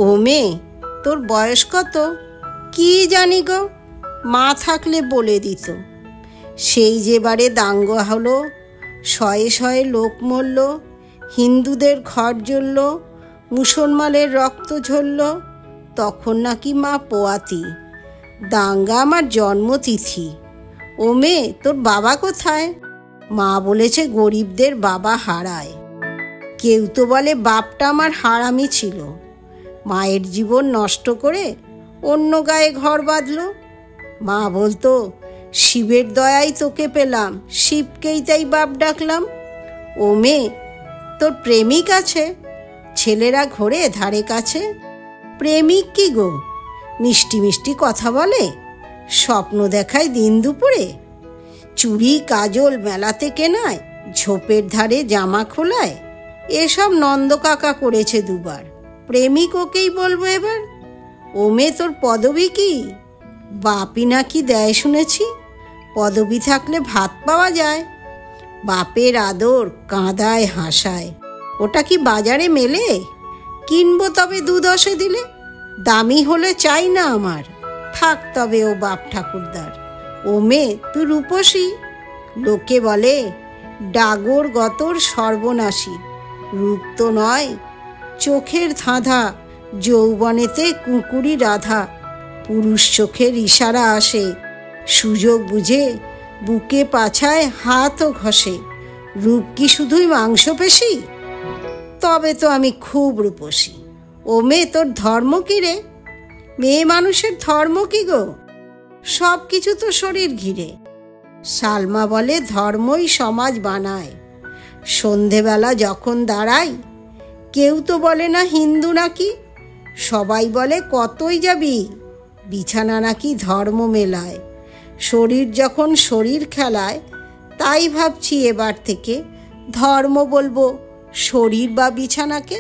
ও মেয়ে, তোর বয়স কত? কি জানি গো, মা থাকলে বলে দিত। সেই যেবারে দাঙ্গা হলো, শয়ে শয়ে লোক মরল, হিন্দুদের ঘর জ্বলল, মুসলমানের রক্ত ঝরল, তখন নাকি মা পোয়াতি। দাঙ্গা আমার জন্মতিথি। ও মেয়ে, তোর বাবা কোথায়? মা বলেছে গরিবদের বাবা হারায়। কেউ তো বলে বাপটা আমার হারামি ছিল, মায়ের জীবন নষ্ট করে অন্য গায়ে ঘর বাঁধল। মা বলতো, শিবের দয়ায় তোকে পেলাম, শিবকেই তাই বাপ ডাকলাম। ও মেয়ে, তোর প্রেমিক আছে? ছেলেরা ঘোরে ধারে কাছে। প্রেমিক কি গো, মিষ্টি মিষ্টি কথা বলে, স্বপ্ন দেখায় দিন দুপুরে, চুড়ি কাজল মেলাতে কেনায়, ঝোপের ধারে জামা খোলায়, এসব নন্দ কাকা করেছে দুবার, প্রেমিক ওকেই বলবো এবার। ও মেয়ে, তোর পদবী কি? বাপই নাকি দেয় শুনেছি, পদবী থাকলে ভাত পাওয়া যায়। বাপের আদর কাঁদায় হাসায়, ওটা কি বাজারে মেলে? কিনবো তবে 2-10 দিলে, দামি হলে চাই না আমার, থাক তবে ও বাপ ঠাকুরদার। ও মেয়ে, তুই রূপসী? লোকে বলে ডাগর গতর সর্বনাশী। রূপ তো নয়, চোখের ধাঁধা, যৌবনেতে কুকুরি রাধা। পুরুষ চোখের ইশারা আসে, সুযোগ বুঝে বুকে পাছায় হাতও ঘষে। রূপ কি শুধুই মাংসপেশি? তবে তো আমি খুব রূপসী। ও মেয়ে, তোর ধর্ম কি রে? মেয়ে মানুষের ধর্ম কি গো? সব কিছু তো শরীর ঘিরে। সালমা বলে ধর্মই সমাজ বানায়। সন্ধেবেলা যখন দাঁড়াই, কেউ তো বলে না হিন্দু নাকি, সবাই বলে কতই যাবি, বিছানা নাকি ধর্ম মেলায়। শরীর যখন শরীর খেলায়, তাই ভাবছি এবার থেকে ধর্ম বলবো শরীর বা বিছানাকে।